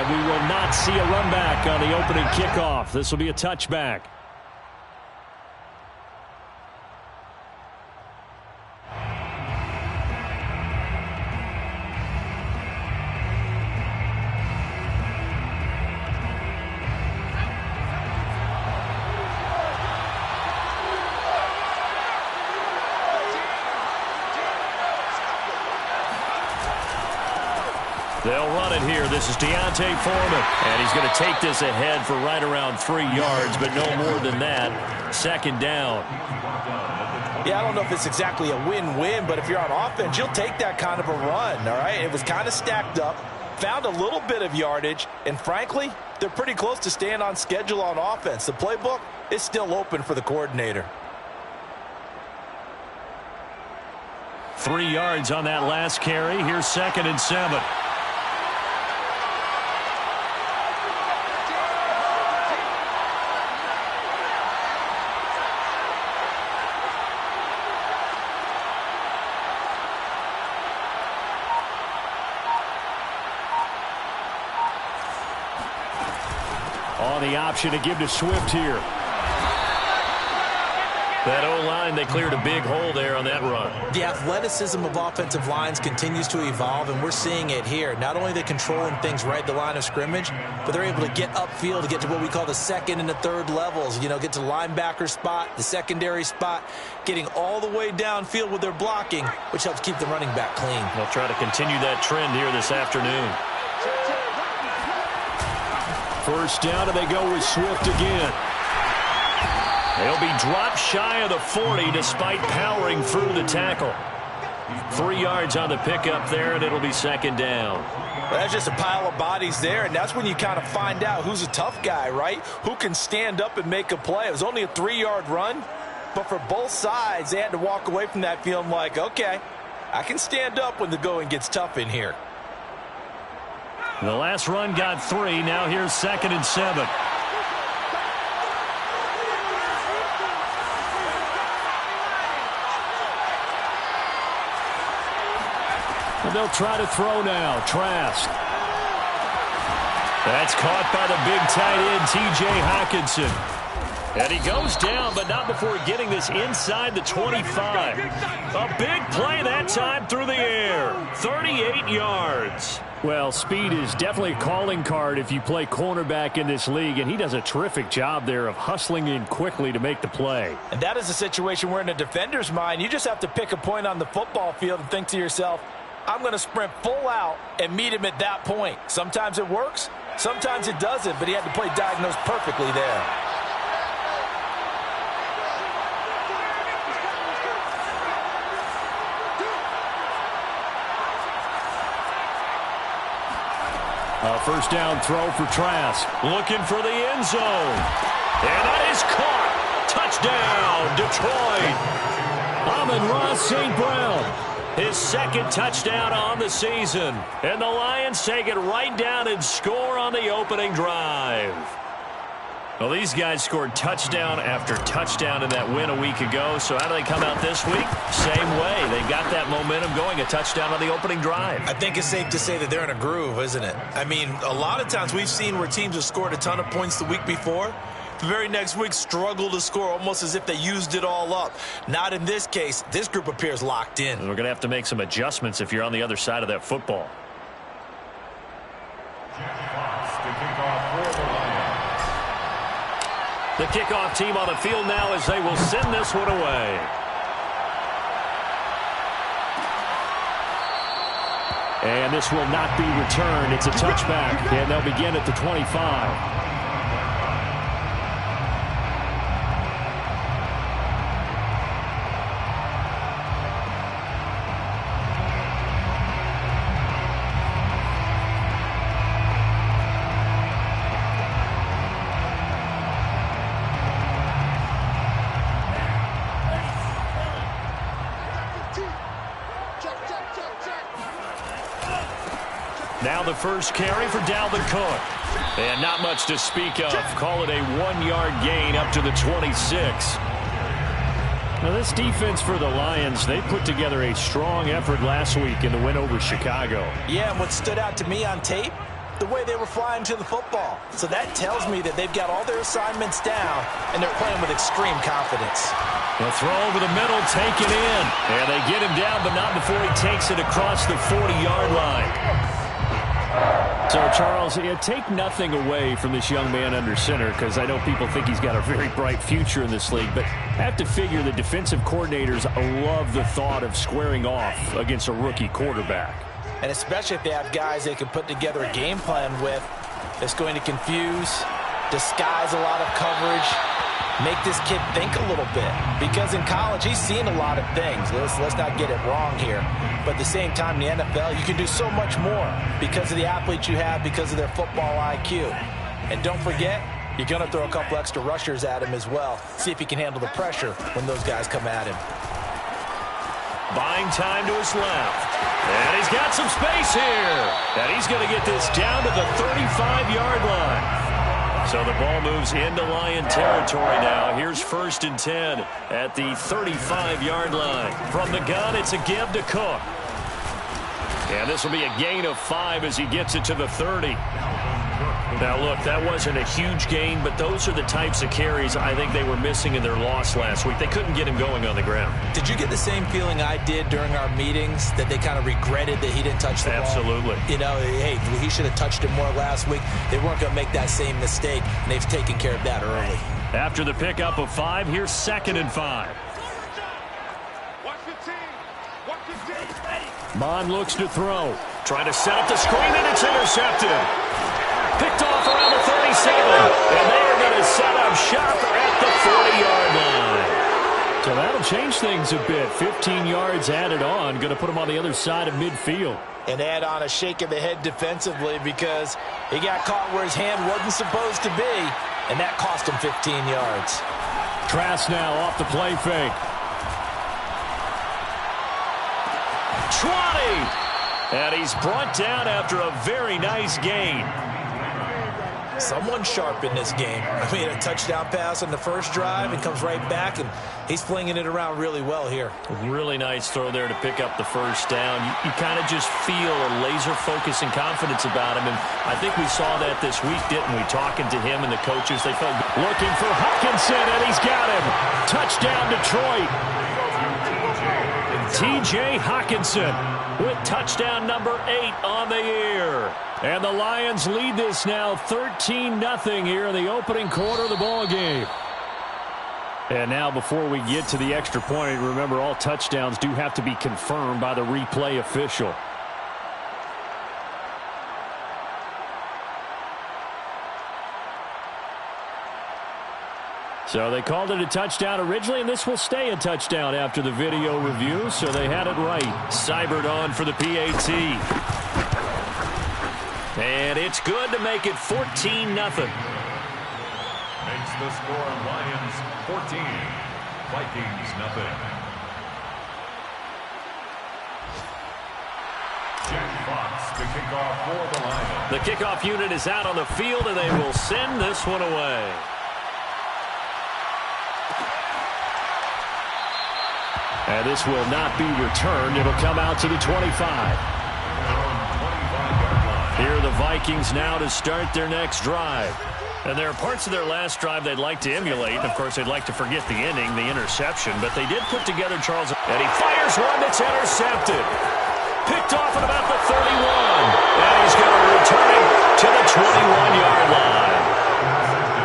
And we will not see a run back on the opening kickoff. This will be a touchback. They'll run it here. This is Deontay Foreman. And he's going to take this ahead for right around 3 yards, but no more than that. Second down. Yeah, I don't know if it's exactly a win-win, but if you're on offense, you'll take that kind of a run, all right? It was kind of stacked up, found a little bit of yardage, and frankly, they're pretty close to staying on schedule on offense. The playbook is still open for the coordinator. 3 yards on that last carry. Here's 2nd and 7. On the option to give to Swift here. That O-line, they cleared a big hole there on that run. The athleticism of offensive lines continues to evolve, and we're seeing it here. Not only are they controlling things right at the line of scrimmage, but they're able to get upfield to get to what we call the second and the third levels. You know, get to the linebacker spot, the secondary spot, getting all the way downfield with their blocking, which helps keep the running back clean. They'll try to continue that trend here this afternoon. First down, and they go with Swift again. They'll be dropped shy of the 40 despite powering through the tackle. 3 yards on the pickup there, and it'll be second down. Well, that's just a pile of bodies there, and that's when you kind of find out who's a tough guy, right? Who can stand up and make a play. It was only a 3-yard run, but for both sides, they had to walk away from that feeling like, okay, I can stand up when the going gets tough in here. The last run got 3. Now here's 2nd and 7. And they'll try to throw now. Trask. That's caught by the big tight end, T.J. Hockenson. And he goes down, but not before getting this inside the 25. A big play that time through the air. 38 yards. Well, speed is definitely a calling card if you play cornerback in this league, and he does a terrific job there of hustling in quickly to make the play. And that is a situation where in a defender's mind, you just have to pick a point on the football field and think to yourself, I'm going to sprint full out and meet him at that point. Sometimes it works, sometimes it doesn't, but he had to play diagnosed perfectly there. A first down throw for Trask. Looking for the end zone. And that is caught. Touchdown, Detroit. Amon-Ra St. Brown. His second touchdown on the season. And the Lions take it right down and score on the opening drive. Well, these guys scored touchdown after touchdown in that win a week ago. So how do they come out this week? Same way. They got that momentum going, a touchdown on the opening drive. I think it's safe to say that they're in a groove, isn't it? I mean, a lot of times we've seen where teams have scored a ton of points the week before. The very next week struggle to score almost as if they used it all up. Not in this case. This group appears locked in. And we're going to have to make some adjustments if you're on the other side of that football. The kickoff team on the field now as they will send this one away. And this will not be returned. It's a touchback, and they'll begin at the 25. Now the first carry for Dalvin Cook. And not much to speak of. Call it a 1-yard gain up to the 26. Now this defense for the Lions, they put together a strong effort last week in the win over Chicago. Yeah, and what stood out to me on tape, the way they were flying to the football. So that tells me that they've got all their assignments down, and they're playing with extreme confidence. The throw over the middle, taken in. And they get him down, but not before he takes it across the 40-yard line. So, Charles, take nothing away from this young man under center, because I know people think he's got a very bright future in this league, but I have to figure the defensive coordinators love the thought of squaring off against a rookie quarterback. And especially if they have guys they can put together a game plan with that's going to confuse, disguise a lot of coverage, make this kid think a little bit. Because in college, he's seen a lot of things. Let's not get it wrong here. But at the same time, in the NFL, you can do so much more because of the athletes you have, because of their football IQ. And don't forget, you're going to throw a couple extra rushers at him as well. See if he can handle the pressure when those guys come at him. Buying time to his left. And he's got some space here. And he's going to get this down to the 35-yard line. So the ball moves into Lion territory now. Here's 1st and 10 at the 35-yard line. From the gun, it's a give to Cook. And this will be a gain of 5 as he gets it to the 30. Now, look, that wasn't a huge gain, but those are the types of carries I think they were missing in their loss last week. They couldn't get him going on the ground. Did you get the same feeling I did during our meetings, that they kind of regretted that he didn't touch the ball? Absolutely. You know, hey, he should have touched it more last week. They weren't going to make that same mistake, and they've taken care of that early. After the pickup of 5, here's 2nd and 5. Mond looks to throw. Trying to set up the screen, and it's intercepted. Picked off around the 37. And they are going to set up shop at the 40-yard line. So that'll change things a bit. 15 yards added on. Going to put him on the other side of midfield. And add on a shake of the head defensively because he got caught where his hand wasn't supposed to be. And that cost him 15 yards. Trask now off the play fake. 20. And he's brought down after a very nice gain. Someone sharp in this game. I mean, a touchdown pass on the first drive and comes right back, and he's flinging it around really well here. Really nice throw there to pick up the first down. You kind of just feel a laser focus and confidence about him, and I think we saw that this week, didn't we? Talking to him and the coaches, they felt good. Looking for Hockenson, and he's got him. Touchdown, Detroit. T.J. Hockenson with touchdown number 8 on the year. And the Lions lead this now 13-0 here in the opening quarter of the ball game. And now before we get to the extra point, remember all touchdowns do have to be confirmed by the replay official. So they called it a touchdown originally, and this will stay a touchdown after the video review, so they had it right. Seibert on for the PAT. And it's good to make it 14-0. Makes the score Lions 14, Vikings 0. Jack Fox to kick off for the Lions. The kickoff unit is out on the field, and they will send this one away. And this will not be returned. It'll come out to the 25. Here are the Vikings now to start their next drive. And there are parts of their last drive they'd like to emulate. And, of course, they'd like to forget the inning, the interception. But they did put together Charles. And he fires one that's intercepted. Picked off at about the 31. And he's going to return it to the 21-yard line.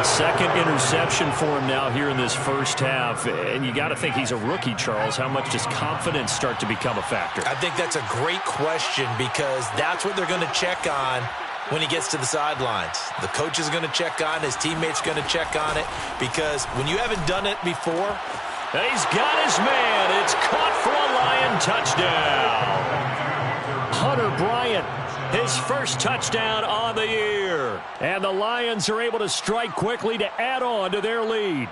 Second interception for him now here in this first half. And you got to think he's a rookie, Charles. How much does confidence start to become a factor? I think that's a great question because that's what they're going to check on when he gets to the sidelines. The coach is going to check on, his teammates going to check on it, because when you haven't done it before. And he's got his man. It's caught for a Lion touchdown. Hunter Bryant, his first touchdown on the year. And the Lions are able to strike quickly to add on to their lead.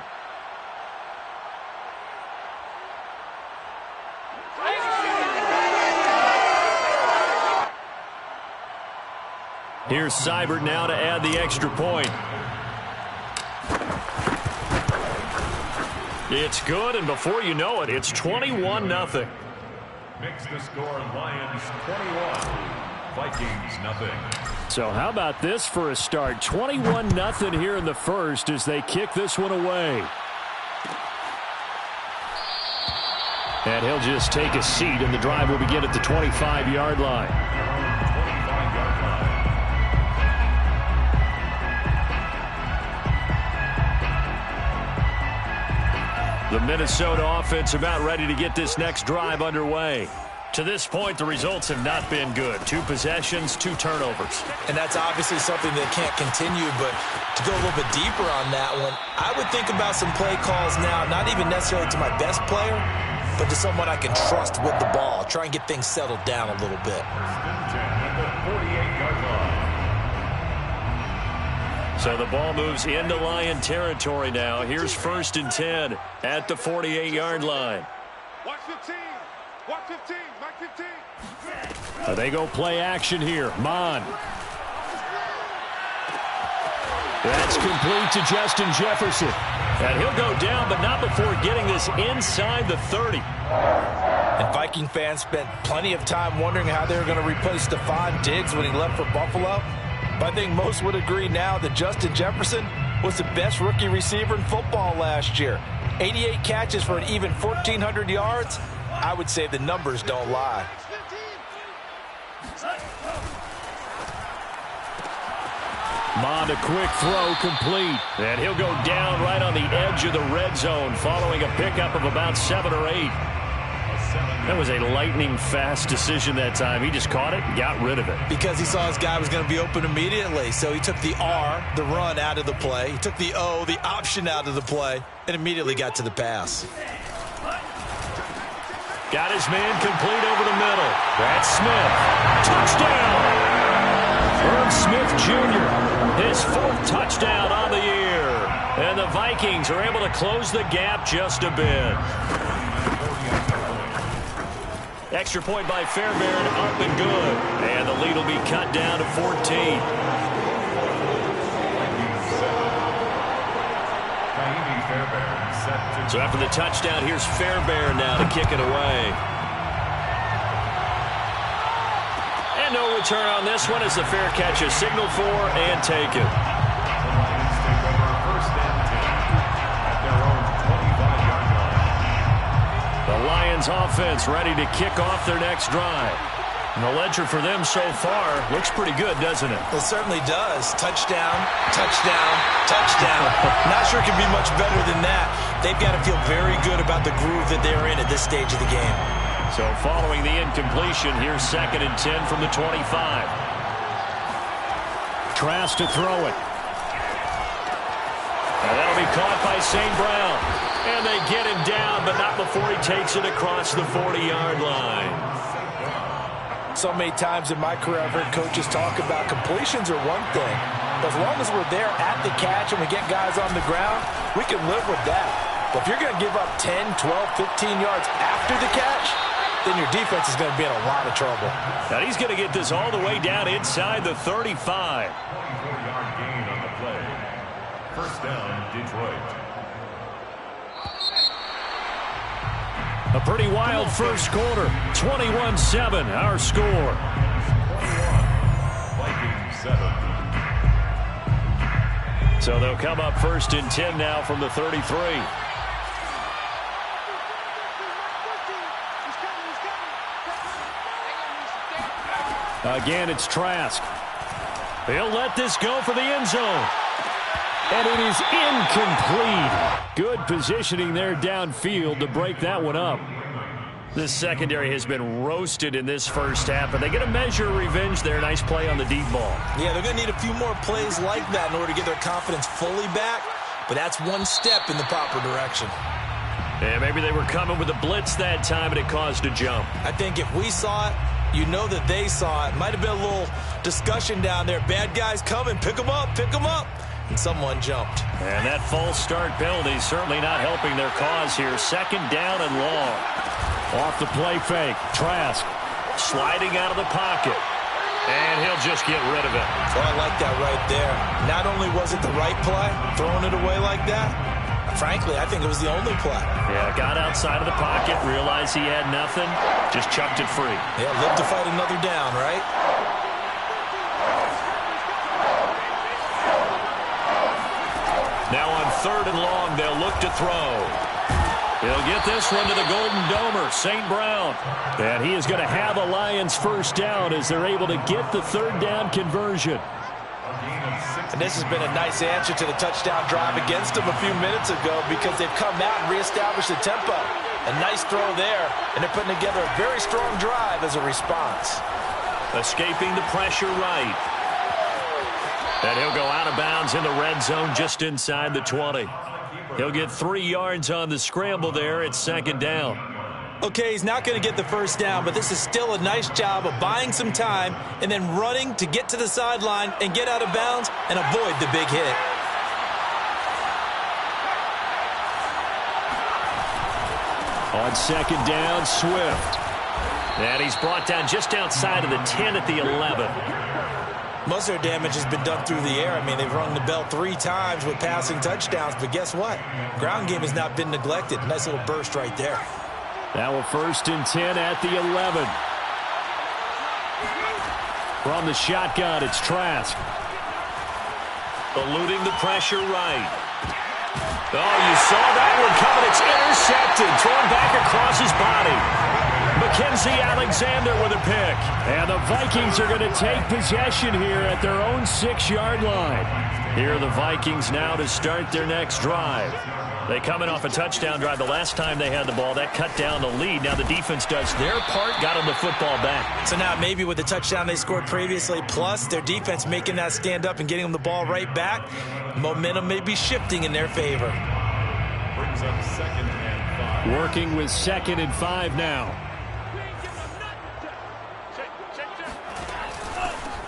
Here's Seibert now to add the extra point. It's good, and before you know it, it's 21-0. Makes the score Lions 21, Vikings, nothing. So how about this for a start? 21-0 here in the first as they kick this one away. And he'll just take a seat, and the drive will begin at the 25-yard line. 25-yard line. The Minnesota offense about ready to get this next drive underway. To this point, the results have not been good. 2 possessions, 2 turnovers. And that's obviously something that can't continue, but to go a little bit deeper on that one, I would think about some play calls now, not even necessarily to my best player, but to someone I can trust with the ball. Try and get things settled down a little bit. So the ball moves into Lion territory now. Here's 1st and 10 at the 48-yard line. Watch 15. Watch 15. Mark 15. They go play action here. Mon. That's complete to Justin Jefferson. And he'll go down, but not before getting this inside the 30. And Viking fans spent plenty of time wondering how they were going to replace Stephon Diggs when he left for Buffalo. But I think most would agree now that Justin Jefferson was the best rookie receiver in football last year. 88 catches for an even 1,400 yards. I would say the numbers don't lie. Mond, a quick throw complete. And he'll go down right on the edge of the red zone following a pickup of about 7 or 8. That was a lightning-fast decision that time. He just caught it and got rid of it. Because he saw his guy was going to be open immediately. So he took the R, the run, out of the play. He took the O, the option, out of the play, and immediately got to the pass. Got his man complete over the middle. That's Smith. Touchdown! Irv Smith Jr., his 4th touchdown on the year. And the Vikings are able to close the gap just a bit. Extra point by Fairbairn, up and good. And the lead will be cut down to 14. So after the touchdown, here's Fairbairn now to kick it away. And no return on this one as the fair catch is signaled for and taken. The Lions offense ready to kick off their next drive. And the ledger for them so far looks pretty good, doesn't it? It certainly does. Touchdown, touchdown, touchdown. Not sure it can be much better than that. They've got to feel very good about the groove that they're in at this stage of the game. So following the incompletion, here's 2nd and 10 from the 25. Trask to throw it. And that'll be caught by St. Brown. And they get him down, but not before he takes it across the 40-yard line. So many times in my career I've heard coaches talk about completions are one thing. But as long as we're there at the catch and we get guys on the ground, we can live with that. But if you're going to give up 10, 12, 15 yards after the catch, then your defense is going to be in a lot of trouble. Now he's going to get this all the way down inside the 35. 24-yard gain on the play. 1st down, Detroit. A pretty wild first quarter. 21-7, our score. 21, Vikings 7. So they'll come up 1st and 10 now from the 33. Again, it's Trask. He'll let this go for the end zone. And it is incomplete. Good positioning there downfield to break that one up. This secondary has been roasted in this first half, but they get a measure of revenge there. Nice play on the deep ball. Yeah, they're going to need a few more plays like that in order to get their confidence fully back, but that's one step in the proper direction. Yeah, maybe they were coming with a blitz that time, and it caused a jump. I think if we saw it, you know that they saw it. Might have been a little discussion down there. Bad guys coming. Pick them up. Pick them up. And someone jumped. And that false start penalty certainly not helping their cause here. 2nd down and long. Off the play fake. Trask sliding out of the pocket. And he'll just get rid of it. Well, I like that right there. Not only was it the right play, throwing it away like that, frankly, I think it was the only play. Yeah, got outside of the pocket, realized he had nothing, just chucked it free. Yeah, live to fight another down, right? 3rd and long. They'll look to throw. He'll get this one to the Golden Domer, St. Brown. And he is going to have a Lions first down as they're able to get the 3rd down conversion. And this has been a nice answer to the touchdown drive against them a few minutes ago because they've come out and reestablished the tempo. A nice throw there, and they're putting together a very strong drive as a response. Escaping the pressure right. And he'll go out of bounds in the red zone just inside the 20. He'll get 3 yards on the scramble there at 2nd down. Okay, he's not going to get the first down, but this is still a nice job of buying some time and then running to get to the sideline and get out of bounds and avoid the big hit. On 2nd down, Swift. And he's brought down just outside of the 10 at the 11. Most of their damage has been done through the air. I mean, they've rung the bell 3 times with passing touchdowns, but guess what? Ground game has not been neglected. Nice little burst right there. Now a 1st and 10 at the 11. From the shotgun, it's Trask. Eluding the pressure right. Oh, you saw that one coming. It's intercepted. Thrown back across his body. Mackenzie Alexander with a pick. And the Vikings are going to take possession here at their own 6-yard line. Here are the Vikings now to start their next drive. They come in off a touchdown drive. The last time they had the ball, that cut down the lead. Now the defense does their part, got them the football back. So now maybe with the touchdown they scored previously, plus their defense making that stand up and getting them the ball right back, momentum may be shifting in their favor. Brings up 2nd and 5. Working with 2nd and 5 now.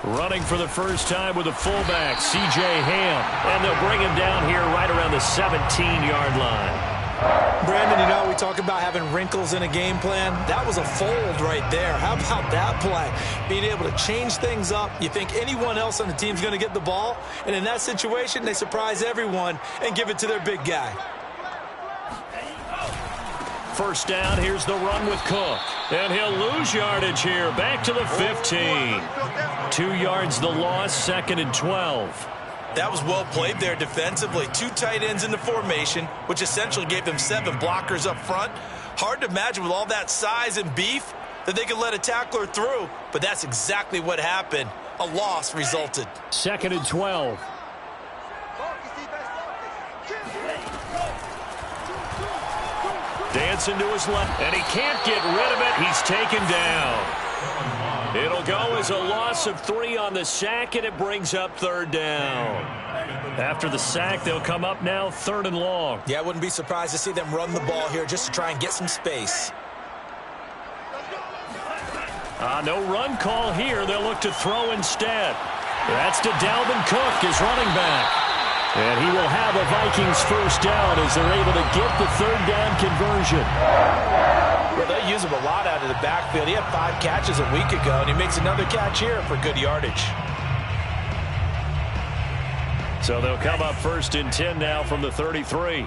Running for the first time with a fullback, C.J. Ham. And they'll bring him down here right around the 17-yard line. Brandon, you know, we talk about having wrinkles in a game plan. That was a fold right there. How about that play? Being able to change things up. You think anyone else on the team's going to get the ball, and in that situation, they surprise everyone and give it to their big guy. First down, here's the run with Cook. And he'll lose yardage here, back to the 15. 2 yards the loss, 2nd and 12. That was well played there defensively. 2 tight ends in the formation, which essentially gave them 7 blockers up front. Hard to imagine with all that size and beef that they could let a tackler through, but that's exactly what happened. A loss resulted. 2nd and 12. Dancing to his left, and he can't get rid of it. He's taken down. It'll go as a loss of 3 on the sack, and it brings up 3rd down. After the sack, they'll come up now 3rd and long. Yeah, I wouldn't be surprised to see them run the ball here just to try and get some space. No run call here. They'll look to throw instead. That's to Dalvin Cook, his running back. And he will have a Vikings first down as they're able to get the 3rd down conversion. Well, they use him a lot out of the backfield. He had 5 catches a week ago, and he makes another catch here for good yardage. So they'll come up 1st and 10 now from the 33.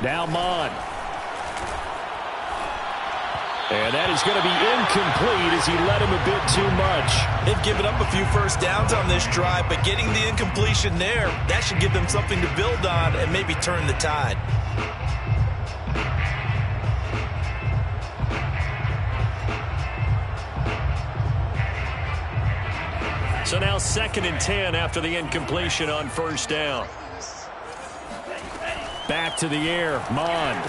Now Mon. And that is going to be incomplete as he led him a bit too much. They've given up a few first downs on this drive, but getting the incompletion there, that should give them something to build on and maybe turn the tide. So now 2nd and 10 after the incompletion on first down. Back to the air, Mond.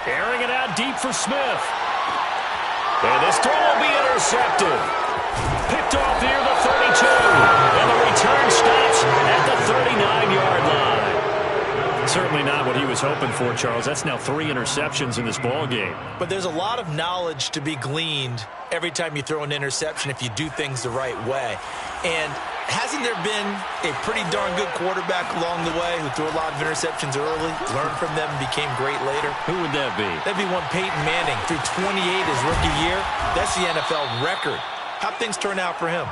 Airing it out deep for Smith. And this throw will be intercepted. Picked off near the 32. And the return stops at the 39-yard line. Certainly not what he was hoping for, Charles. That's now 3 interceptions in this ball game. But there's a lot of knowledge to be gleaned every time you throw an interception if you do things the right way. And hasn't there been a pretty darn good quarterback along the way who threw a lot of interceptions early, learned from them, and became great later? Who would that be? That'd be one Peyton Manning. Threw 28 his rookie year. That's the NFL record. How'd things turn out for him?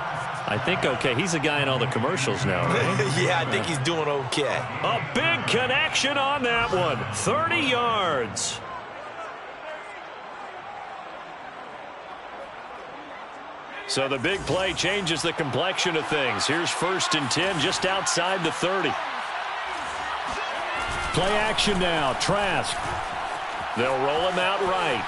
I think okay. He's a guy in all the commercials now, right? Yeah, I think he's doing okay. A big connection on that one. 30 yards. So the big play changes the complexion of things. Here's 1st and 10 just outside the 30. Play action now. Trask. They'll roll him out right.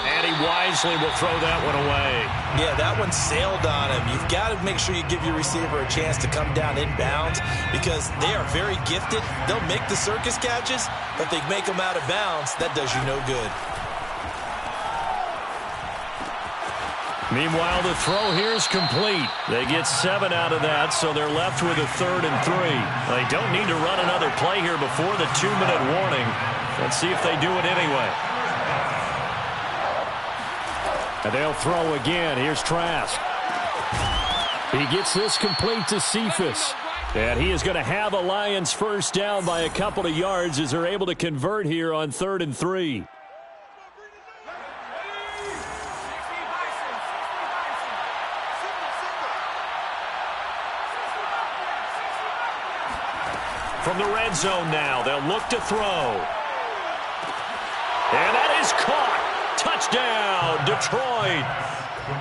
And he wisely will throw that one away. Yeah, that one sailed on him. You've got to make sure you give your receiver a chance to come down inbounds because they are very gifted. They'll make the circus catches, but if they make them out of bounds, that does you no good. Meanwhile, the throw here is complete. They get 7 out of that, so they're left with a 3rd and 3. They don't need to run another play here before the 2-minute warning. Let's see if they do it anyway. And they'll throw again. Here's Trask. He gets this complete to Cephas. And he is going to have a Lions first down by a couple of yards as they're able to convert here on 3rd and 3. From the red zone now, they'll look to throw. And that is caught. Touchdown, Detroit.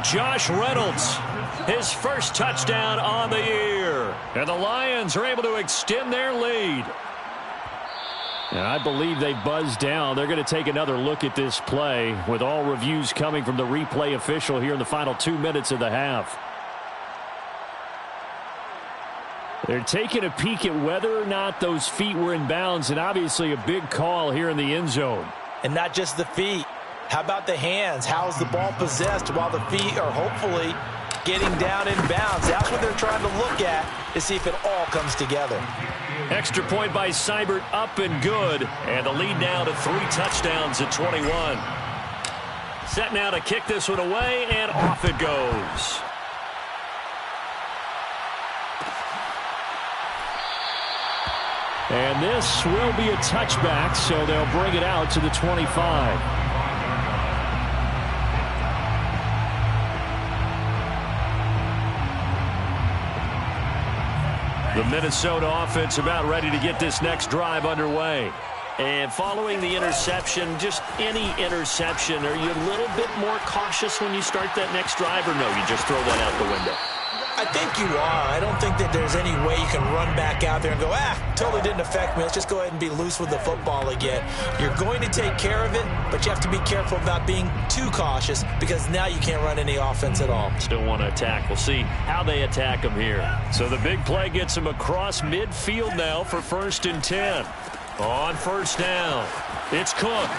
Josh Reynolds, his first touchdown on the year. And the Lions are able to extend their lead. And I believe they buzzed down. They're going to take another look at this play with all reviews coming from the replay official here in the final 2 minutes of the half. They're taking a peek at whether or not those feet were in bounds, and obviously a big call here in the end zone. And not just the feet. How about the hands? How's the ball possessed while the feet are hopefully getting down in bounds? That's what they're trying to look at to see if it all comes together. Extra point by Seibert, up and good. And the lead now to 3 touchdowns at 21. Set now to kick this one away, and off it goes. And this will be a touchback, so they'll bring it out to the 25. The Minnesota offense about ready to get this next drive underway. And following the interception, just any interception, are you a little bit more cautious when you start that next drive, or no, you just throw that out the window? I think you are. I don't think that there's any way you can run back out there and go, totally didn't affect me. Let's just go ahead and be loose with the football again. You're going to take care of it, but you have to be careful about being too cautious because now you can't run any offense at all. Still want to attack. We'll see how they attack them here. So the big play gets them across midfield now for 1st and 10. On 1st down, it's Cook.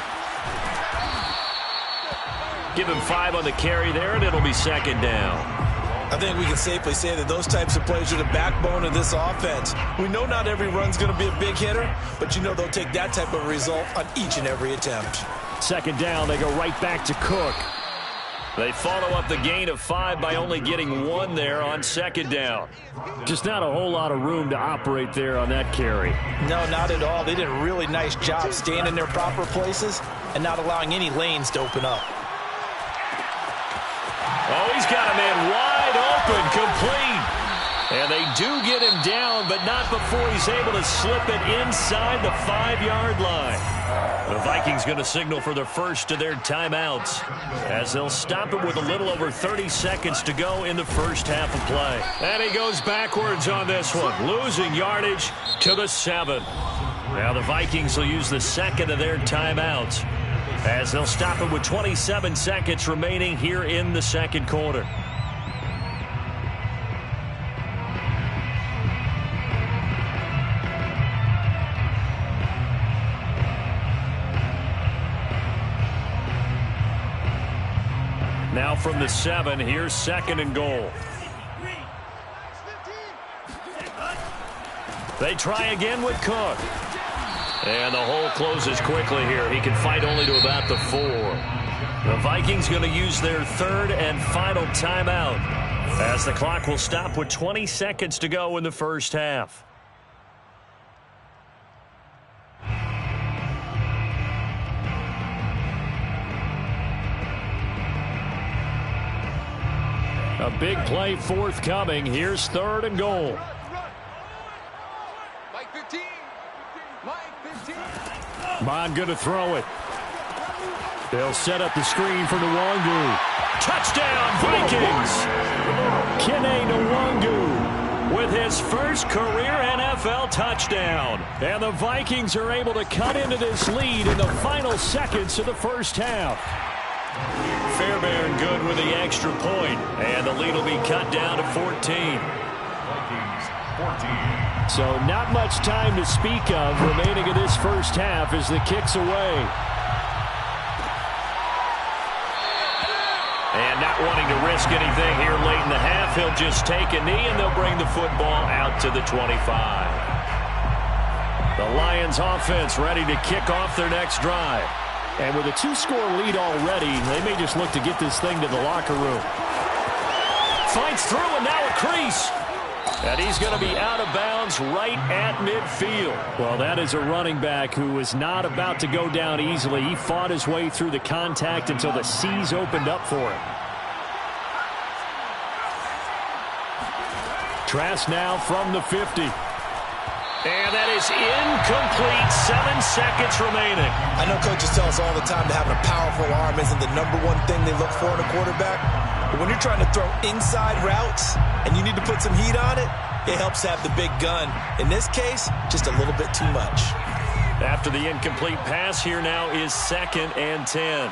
Give him 5 on the carry there, and it'll be 2nd down. I think we can safely say that those types of plays are the backbone of this offense. We know not every run's going to be a big hitter, but you know they'll take that type of result on each and every attempt. 2nd down, they go right back to Cook. They follow up the gain of 5 by only getting 1 there on 2nd down. Just not a whole lot of room to operate there on that carry. No, not at all. They did a really nice job staying in their proper places and not allowing any lanes to open up. Oh, he's got him in wide open, complete. And they do get him down, but not before he's able to slip it inside the 5-yard line. The Vikings going to signal for the first of their timeouts as they'll stop it with a little over 30 seconds to go in the first half of play. And he goes backwards on this one, losing yardage to the 7. Now the Vikings will use the second of their timeouts as they'll stop it with 27 seconds remaining here in the second quarter. Now from the 7, here's 2nd and goal. They try again with Cook. And the hole closes quickly here. He can fight only to about the 4. The Vikings going to use their 3rd and final timeout as the clock will stop with 20 seconds to go in the first half. A big play forthcoming. Here's 3rd and goal. Bond going to throw it. They'll set up the screen for Nwangu. Touchdown, Vikings! Kene Nwangu with his first career NFL touchdown. And the Vikings are able to cut into this lead in the final seconds of the first half. Fairbairn good with the extra point, and the lead will be cut down to 14. Vikings 14. So not much time to speak of remaining in this first half as the kick's away. And not wanting to risk anything here late in the half, he'll just take a knee and they'll bring the football out to the 25. The Lions offense ready to kick off their next drive. And with a 2-score lead already, they may just look to get this thing to the locker room. Fights through and now a crease. And he's going to be out of bounds right at midfield. Well, that is a running back who is not about to go down easily. He fought his way through the contact until the seas opened up for him. Trask now from the 50. And that is incomplete. 7 seconds remaining. I know coaches tell us all the time that having a powerful arm isn't the #1 thing they look for in a quarterback. But when you're trying to throw inside routes and you need to put some heat on it, it helps to have the big gun. In this case, just a little bit too much. After the incomplete pass, here now is 2nd and 10.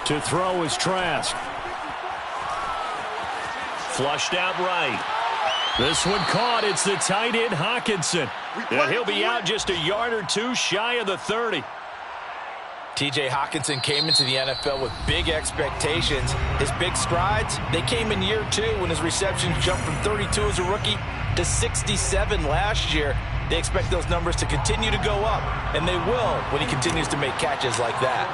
To throw is Trask. Flushed out right. This one caught. It's the tight end, Hockenson. And he'll be out just a yard or two shy of the 30. T.J. Hockenson came into the NFL with big expectations. His big strides, they came in year 2 when his receptions jumped from 32 as a rookie to 67 last year. They expect those numbers to continue to go up, and they will when he continues to make catches like that.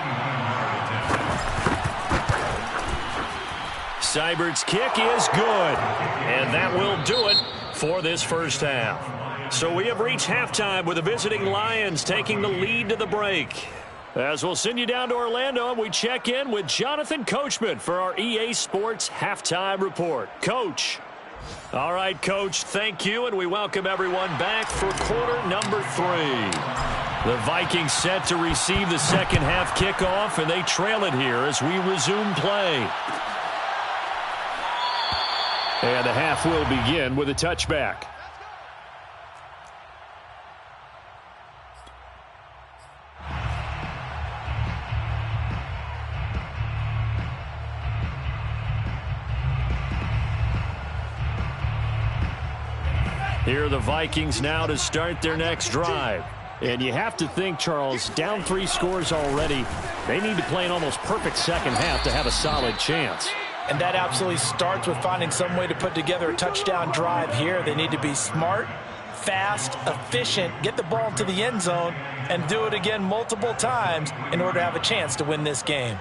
Seibert's kick is good, and that will do it for this first half. So we have reached halftime with the visiting Lions taking the lead to the break. As we'll send you down to Orlando, and we check in with Jonathan Coachman for our EA Sports Halftime Report. Coach. All right, Coach, thank you, and we welcome everyone back for quarter number 3. The Vikings set to receive the second half kickoff, and they trail it here as we resume play. And the half will begin with a touchback. Here are the Vikings now to start their next drive. And you have to think, Charles, down 3 scores already. They need to play an almost perfect second half to have a solid chance. And that absolutely starts with finding some way to put together a touchdown drive here. They need to be smart, fast, efficient, get the ball to the end zone, and do it again multiple times in order to have a chance to win this game.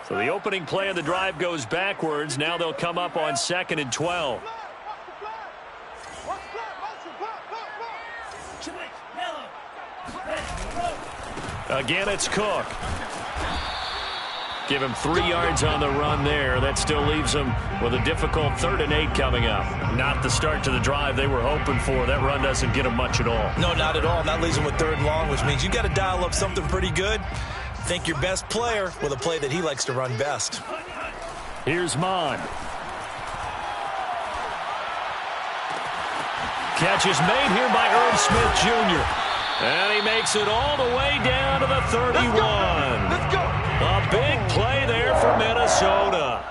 So the opening play of the drive goes backwards. Now they'll come up on 2nd and 12. Again, it's Cook. Give him 3 yards on the run there. That still leaves him with a difficult 3rd and 8 coming up. Not the start to the drive they were hoping for. That run doesn't get them much at all. No, not at all. And that leaves them with 3rd and long, which means you got to dial up something pretty good. Think your best player with a play that he likes to run best. Here's Mon. Catch is made here by Irv Smith Jr. And he makes it all the way down to the 31. Let's go. A big play there for Minnesota.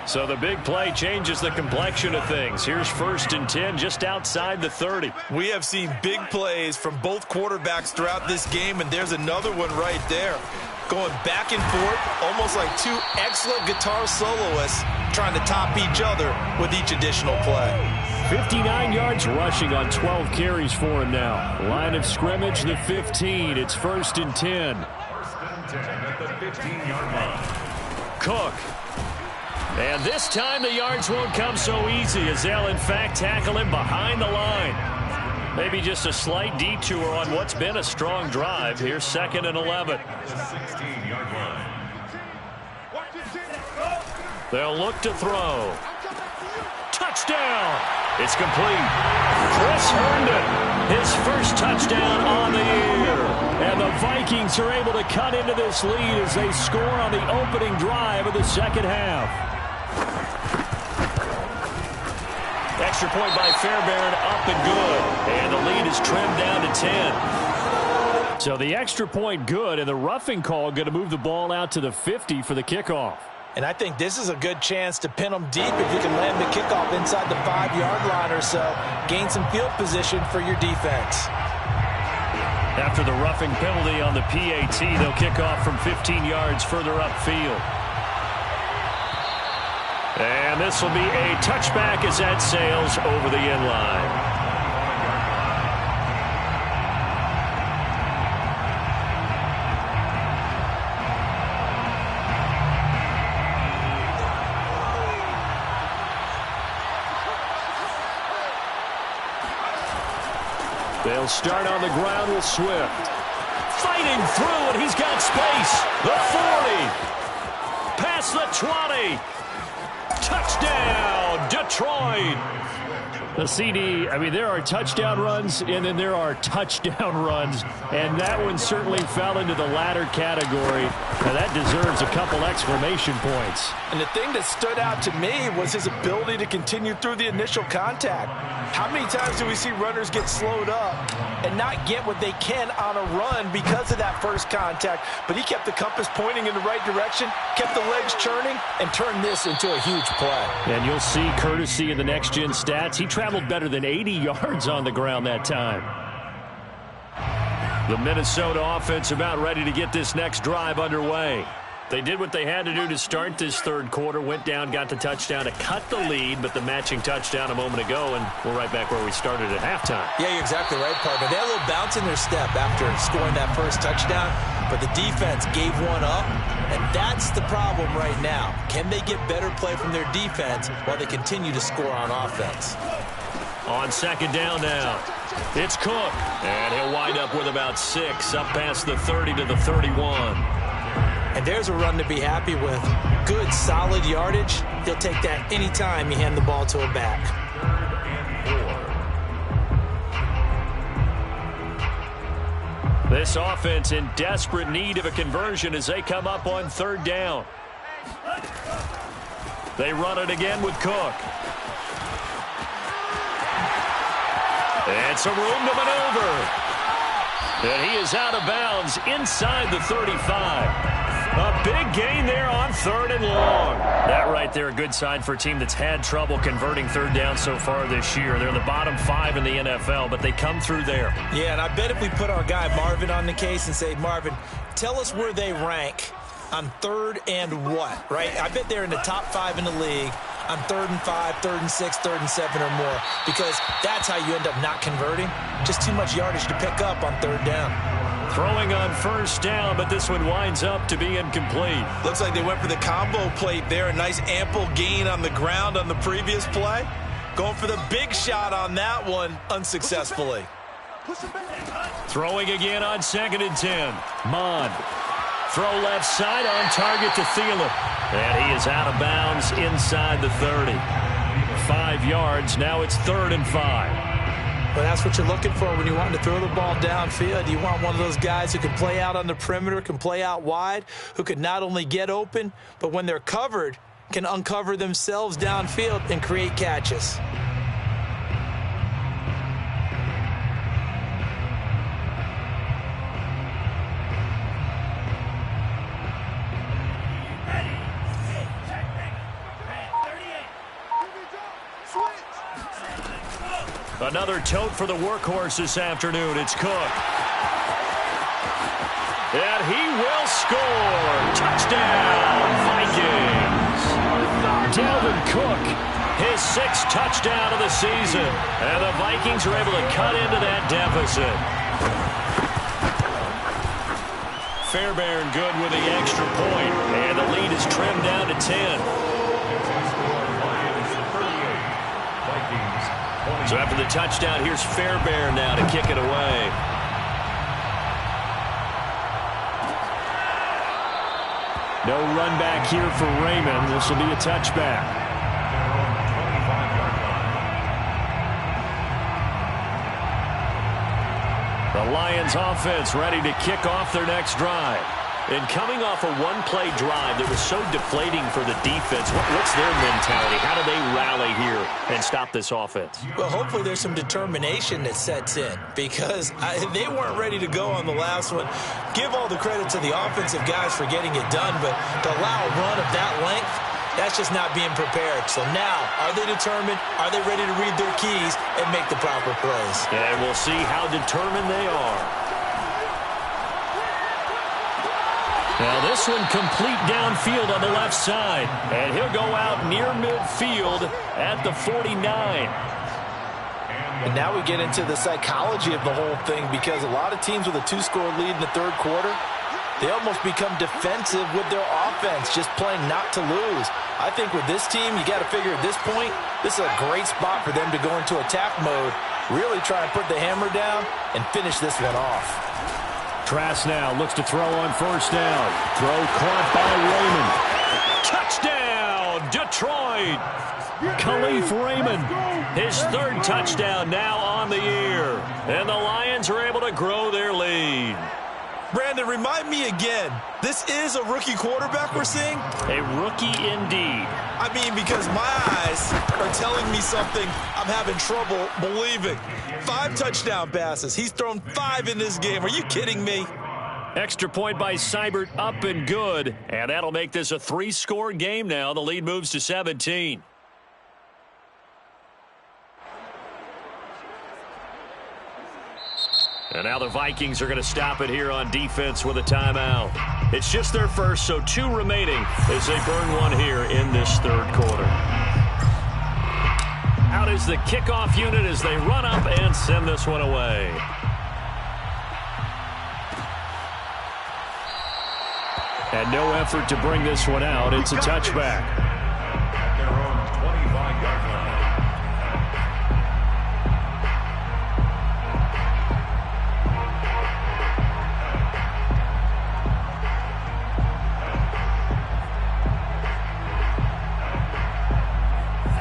So the big play changes the complexion of things. Here's 1st and 10 just outside the 30. We have seen big plays from both quarterbacks throughout this game, and there's another one right there. Going back and forth, almost like 2 excellent guitar soloists trying to top each other with each additional play. 59 yards rushing on 12 carries for him now. Line of scrimmage, the 15. It's 1st and 10. 1st and 10 at the 15-yard line. Cook. And this time the yards won't come so easy as they'll, in fact, tackle him behind the line. Maybe just a slight detour on what's been a strong drive. Here's 2nd and 11. The 16-yard line. They'll look to throw. touchdown. It's complete. Chris Herndon, his first touchdown on the year. And the Vikings are able to cut into this lead as they score on the opening drive of the second half. Extra point by Fairbairn, up and good. And the lead is trimmed down to 10. So the extra point good, and the roughing call going to move the ball out to the 50 for the kickoff. And I think this is a good chance to pin them deep if you can land the kickoff inside the 5-yard line or so. Gain some field position for your defense. After the roughing penalty on the PAT, they'll kick off from 15 yards further upfield. And this will be a touchback as that sails over the end line. They'll start on the ground with Swift. Fighting through, and he's got space. The 40. Past the 20. Touchdown, Detroit. The CD, I mean, there are touchdown runs, and then there are touchdown runs. And that one certainly fell into the latter category. Now, that deserves a couple exclamation points. And the thing that stood out to me was his ability to continue through the initial contact. How many times do we see runners get slowed up and not get what they can on a run because of that first contact? But he kept the compass pointing in the right direction, kept the legs churning, and turned this into a huge play. And you'll see courtesy in the next-gen stats. He traveled better than 80 yards on the ground that time. The Minnesota offense about ready to get this next drive underway. They did what they had to do to start this third quarter, went down, got the touchdown to cut the lead, but the matching touchdown a moment ago, and we're right back where we started at halftime. Yeah, you're exactly right, partner. They had a little bounce in their step after scoring that first touchdown, but the defense gave one up, and that's the problem right now. Can they get better play from their defense while they continue to score on offense? On second down now, it's Cook, and he'll wind up with about 6, up past the 30 to the 31. And there's a run to be happy with. Good, solid yardage. He'll take that anytime you hand the ball to a back. This offense in desperate need of a conversion as they come up on third down. They run it again with Cook. And some room to maneuver. And he is out of bounds inside the 35. A big gain there on third and long. That right there, a good sign for a team that's had trouble converting third down so far this year. They're in the bottom 5 in the NFL, but they come through there. Yeah, and I bet if we put our guy Marvin on the case and say, Marvin, tell us where they rank on third and what, right? I bet they're in the top 5 in the league on 3rd and 5, 3rd and 6, 3rd and 7 or more, because that's how you end up not converting. Just too much yardage to pick up on third down. Throwing on first down, but this one winds up to be incomplete. Looks like they went for the combo plate there. A nice ample gain on the ground on the previous play. Going for the big shot on that one unsuccessfully. Throwing again on 2nd and 10. Mon. Throw left side on target to Thielen. And he is out of bounds inside the 30. 5 yards. Now it's 3rd and 5. Well, that's what you're looking for when you want to throw the ball downfield. You want one of those guys who can play out on the perimeter, can play out wide, who can not only get open, but when they're covered, can uncover themselves downfield and create catches. Another tote for the workhorse this afternoon. It's Cook. And he will score. Touchdown, Vikings. Dalvin Cook, his 6th touchdown of the season. And the Vikings are able to cut into that deficit. Fairbairn good with the extra point. And the lead is trimmed down to 10. So after the touchdown, here's Fairbairn now to kick it away. No run back here for Raymond. This will be a touchback. The Lions offense ready to kick off their next drive. And coming off a one-play drive that was so deflating for the defense, what's their mentality? How do they rally here and stop this offense? Well, hopefully there's some determination that sets in because they weren't ready to go on the last one. Give all the credit to the offensive guys for getting it done, but to allow a run of that length, that's just not being prepared. So now, are they determined? Are they ready to read their keys and make the proper plays? And we'll see how determined they are. Now this one complete downfield on the left side. And he'll go out near midfield at the 49. And now we get into the psychology of the whole thing because a lot of teams with a 2-score lead in the third quarter, they almost become defensive with their offense, just playing not to lose. I think with this team, you got to figure at this point, this is a great spot for them to go into attack mode, really try and put the hammer down and finish this one off. Trask now looks to throw on first down. Throw caught by Raymond. Touchdown, Detroit. Khalif Raymond, his third touchdown now on the year. And the Lions are able to grow their lead. Brandon, remind me again, this is a rookie quarterback we're seeing? A rookie indeed. I mean, because my eyes are telling me something I'm having trouble believing. 5 touchdown passes. He's thrown 5 in this game. Are you kidding me? Extra point by Seibert, up and good. And that'll make this a 3-score game now. The lead moves to 17. And now the Vikings are going to stop it here on defense with a timeout. It's just their first, so 2 remaining as they burn one here in this third quarter. Out is the kickoff unit as they run up and send this one away. And no effort to bring this one out. It's a touchback. At their own 25-yard line.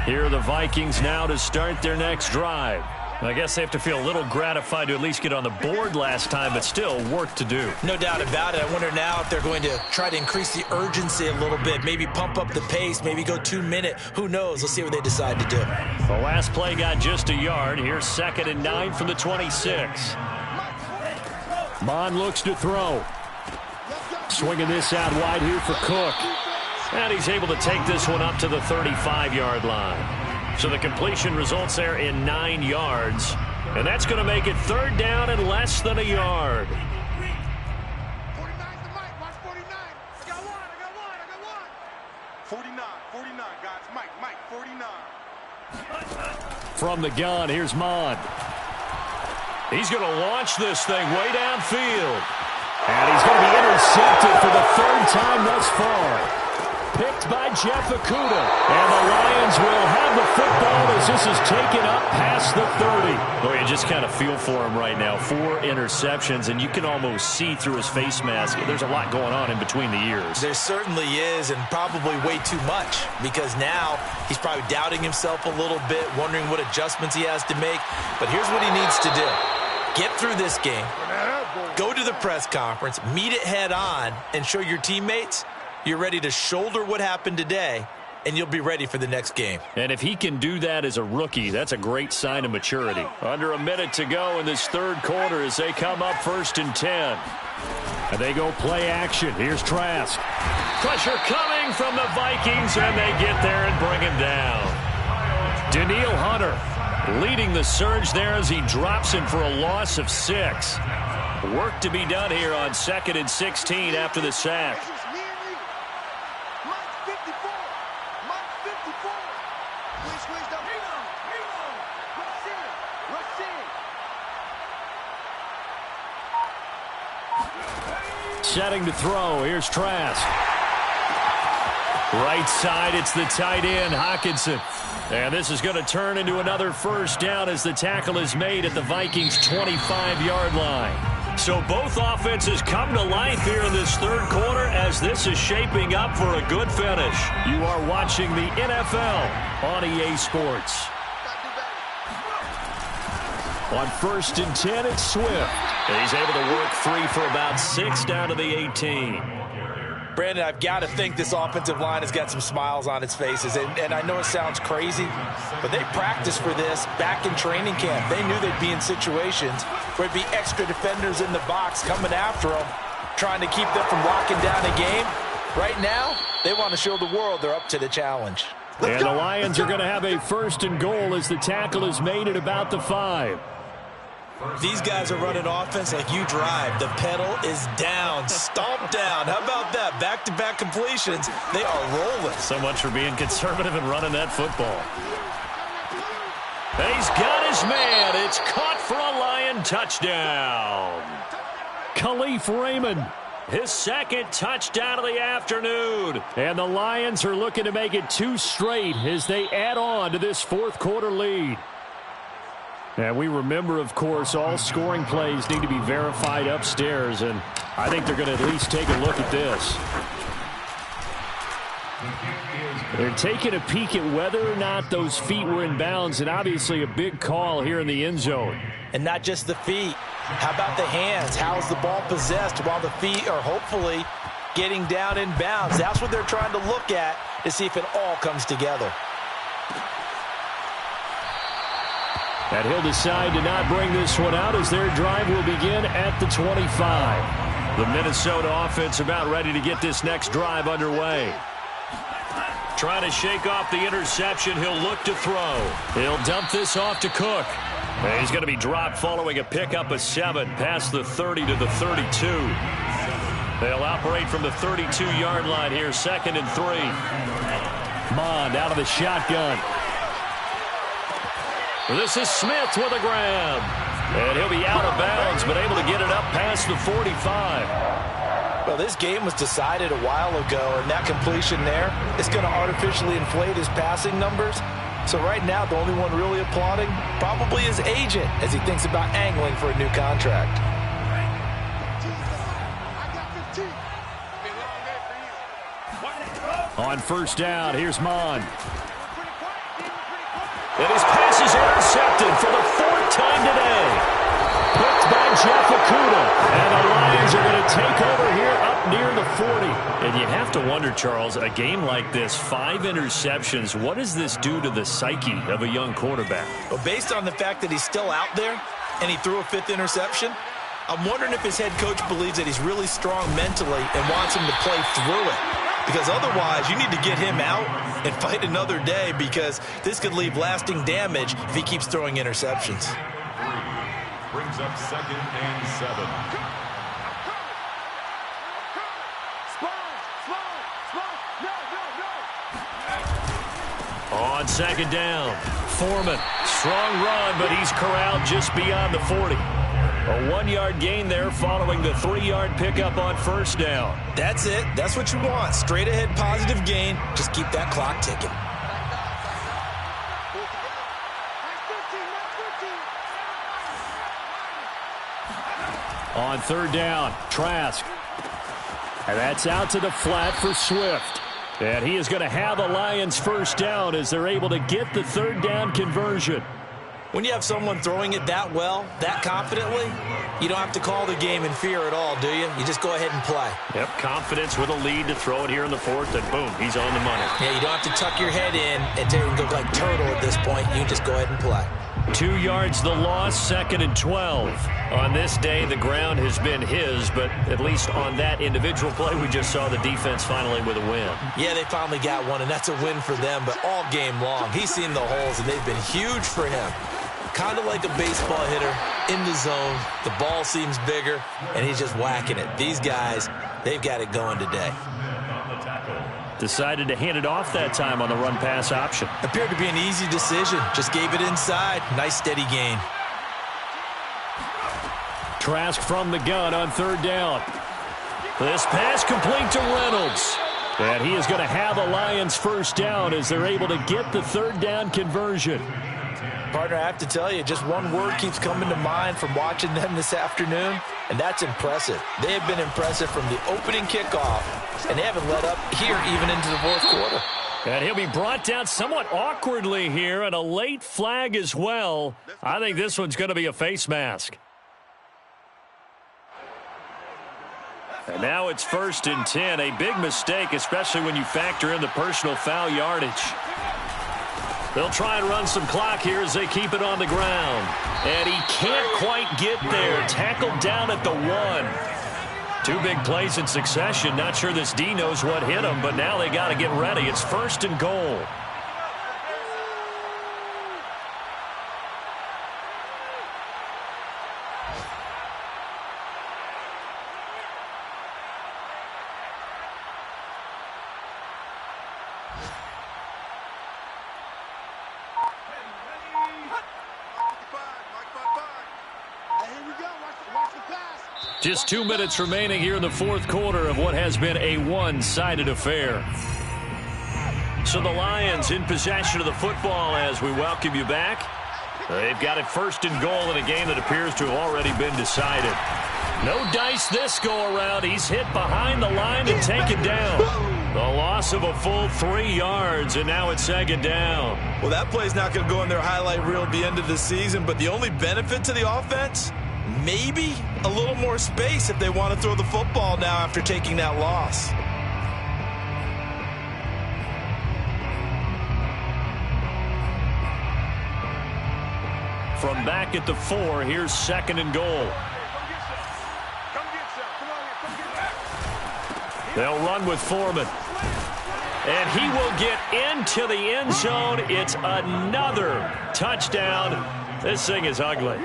Here are the Vikings now to start their next drive. I guess they have to feel a little gratified to at least get on the board last time, but still work to do. No doubt about it. I wonder now if they're going to try to increase the urgency a little bit, maybe pump up the pace, maybe go 2-minute. Who knows? Let's see what they decide to do. The last play got just a yard. Here's 2nd and 9 from the 26. Mon looks to throw. Swinging this out wide here for Cook. And he's able to take this one up to the 35-yard line. So the completion results there in 9 yards. And that's going to make it 3rd down and less than a yard. 49's the mic. Watch 49. I got one. 49, guys. Mike, 49. From the gun, here's Mon. He's going to launch this thing way downfield. And he's going to be intercepted for the 3rd time thus far. Picked by Jeff Okudah. And the Lions will have the football as this is taken up past the 30. Boy, you just kind of feel for him right now. 4 interceptions, and you can almost see through his face mask. There's a lot going on in between the ears. There certainly is, and probably way too much, because now he's probably doubting himself a little bit, wondering what adjustments he has to make. But here's what he needs to do. Get through this game, go to the press conference, meet it head on, and show your teammates you're ready to shoulder what happened today, and you'll be ready for the next game. And if he can do that as a rookie, that's a great sign of maturity. Under a minute to go in this third quarter as they come up 1st and 10. And they go play action. Here's Trask. Pressure coming from the Vikings, and they get there and bring him down. Daniil Hunter leading the surge there as he drops him for a loss of 6. Work to be done here on 2nd and 16 after the sack. Setting to throw. Here's Trask. Right side, it's the tight end, Hockenson. And this is going to turn into another 1st down as the tackle is made at the Vikings' 25-yard line. So both offenses come to life here in this third quarter as this is shaping up for a good finish. You are watching the NFL on EA Sports. On 1st and 10, it's Swift. And he's able to work free for about 6 down to the 18. Brandon, I've got to think this offensive line has got some smiles on its faces. And I know it sounds crazy, but they practiced for this back in training camp. They knew they'd be in situations where it'd be extra defenders in the box coming after them, trying to keep them from locking down a game. Right now, they want to show the world they're up to the challenge. And the Lions are going to have a 1st and goal as the tackle is made at about the 5. These guys are running offense like you drive. The pedal is down, stomp down. How about that? Back-to-back completions. They are rolling. So much for being conservative and running that football. He's got his man. It's caught for a Lion touchdown. Khalif Raymond, his 2nd touchdown of the afternoon. And the Lions are looking to make it 2 straight as they add on to this 4th quarter lead. And we remember, of course, all scoring plays need to be verified upstairs, and I think they're going to at least take a look at this. They're taking a peek at whether or not those feet were in bounds, and obviously a big call here in the end zone. And not just the feet. How about the hands? How is the ball possessed while the feet are hopefully getting down in bounds? That's what they're trying to look at to see if it all comes together. And he'll decide to not bring this one out as their drive will begin at the 25. The Minnesota offense about ready to get this next drive underway. Trying to shake off the interception. He'll look to throw. He'll dump this off to Cook. And he's going to be dropped following a pickup of 7 past the 30 to the 32. They'll operate from the 32-yard line here, 2nd and 3. Mond out of the shotgun. This is Smith with a grab. And he'll be out of bounds, but able to get it up past the 45. Well, this game was decided a while ago, and that completion there is going to artificially inflate his passing numbers. So right now, the only one really applauding probably his agent as he thinks about angling for a new contract. On 1st down, here's Mond. And his pass is intercepted for the 4th time today. Picked by Jeff Okudah. And the Lions are going to take over here up near the 40. And you have to wonder, Charles, a game like this, 5 interceptions, what does this do to the psyche of a young quarterback? Well, based on the fact that he's still out there and he threw a 5th interception, I'm wondering if his head coach believes that he's really strong mentally and wants him to play through it. Because otherwise, you need to get him out and fight another day, because this could leave lasting damage if he keeps throwing interceptions. 3 brings up 2nd and 7. On 2nd down, Foreman, strong run, but he's corralled just beyond the 40. A 1-yard gain there following the 3-yard pickup on 1st down. That's it. That's what you want. Straight ahead positive gain. Just keep that clock ticking. On 3rd down, Trask. And that's out to the flat for Swift. And he is going to have a Lions 1st down as they're able to get the 3rd down conversion. When you have someone throwing it that well, that confidently, you don't have to call the game in fear at all, do you? You just go ahead and play. Yep, confidence with a lead to throw it here in the 4th, and boom, he's on the money. Yeah, you don't have to tuck your head in and go like turtle at this point. You just go ahead and play. 2 yards the loss, 2nd and 12. On this day, the ground has been his, but at least on that individual play, we just saw the defense finally with a win. Yeah, they finally got one, and that's a win for them, but all game long, he's seen the holes, and they've been huge for him. Kind of like a baseball hitter in the zone. The ball seems bigger, and he's just whacking it. These guys, they've got it going today. Decided to hand it off that time on the run-pass option. Appeared to be an easy decision. Just gave it inside. Nice, steady gain. Trask from the gun on 3rd down. This pass complete to Reynolds. And he is going to have a Lions 1st down as they're able to get the 3rd down conversion. Partner, I have to tell you, just one word keeps coming to mind from watching them this afternoon, and that's impressive. They have been impressive from the opening kickoff, and they haven't let up here even into the 4th quarter. And he'll be brought down somewhat awkwardly here, and a late flag as well. I think this one's going to be a face mask. And now it's 1st and 10. A big mistake, especially when you factor in the personal foul yardage. They'll try and run some clock here as they keep it on the ground. And he can't quite get there. Tackled down at the 1. 2 big plays in succession. Not sure this D knows what hit him, but now they got to get ready. It's 1st and goal. Just 2 minutes remaining here in the 4th quarter of what has been a one-sided affair. So the Lions in possession of the football as we welcome you back. They've got it 1st and goal in a game that appears to have already been decided. No dice this go-around. He's hit behind the line and taken down. The loss of a full 3 yards, and now it's 2nd down. Well, that play's not going to go in their highlight reel at the end of the season, but the only benefit to the offense, maybe a little more space if they want to throw the football now after taking that loss. From back at the 4, here's 2nd and goal. They'll run with Foreman. And he will get into the end zone. It's another touchdown. This thing is ugly.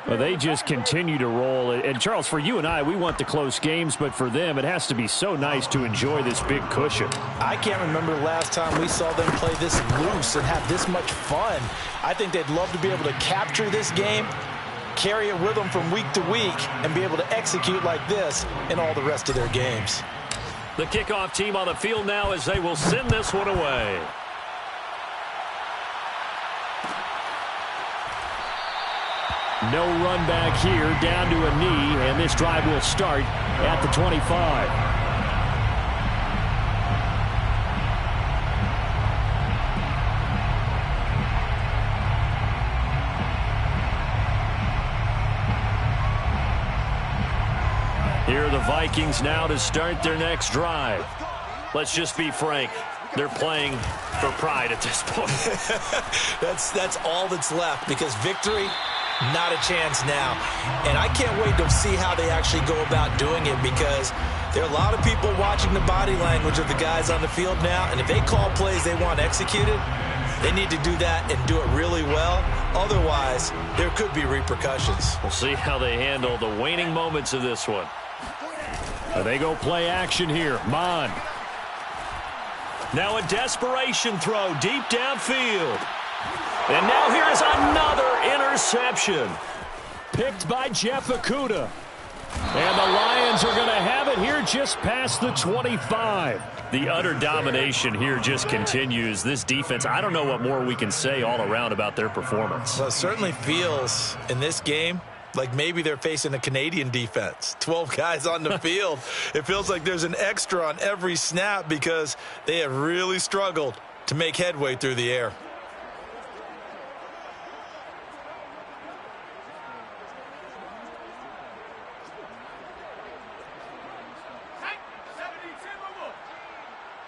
Well, they just continue to roll. And, Charles, for you and I, we want the close games, but for them, it has to be so nice to enjoy this big cushion. I can't remember the last time we saw them play this loose and have this much fun. I think they'd love to be able to capture this game, carry it with them from week to week, and be able to execute like this in all the rest of their games. The kickoff team on the field now as they will send this one away. No run back here, down to a knee, and this drive will start at the 25. Here are the Vikings now to start their next drive. Let's just be frank. They're playing for pride at this point. That's all that's left, because victory, not a chance now. And I can't wait to see how they actually go about doing it, because there are a lot of people watching the body language of the guys on the field now, and if they call plays they want executed, they need to do that and do it really well. Otherwise, there could be repercussions. We'll see how they handle the waning moments of this one. They go play action here. Mon. Now a desperation throw deep downfield. And now here is another interception. Picked by Jeff Okudah. And the Lions are going to have it here just past the 25. The utter domination here just continues. This defense, I don't know what more we can say all around about their performance. Well, it certainly feels in this game like maybe they're facing a Canadian defense. 12 guys on the field. It feels like there's an extra on every snap because they have really struggled to make headway through the air.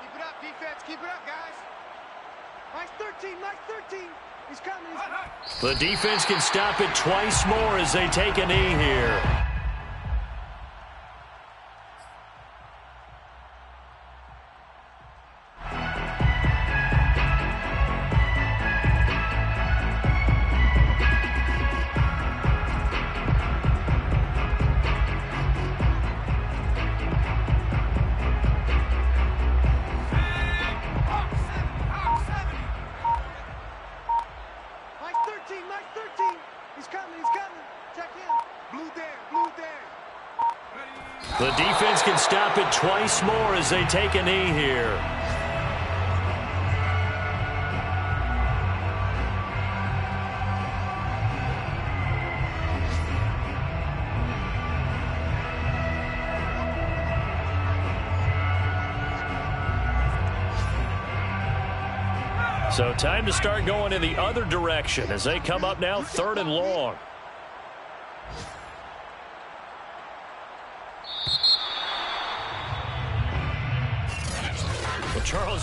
Keep it up, defense. Keep it up, guys. Mike 13, Mike 13. He's coming. The defense can stop it twice more as they take a knee here. The defense can stop it twice more as they take a knee here. So time to start going in the other direction as they come up now 3rd and long. Well, Charles,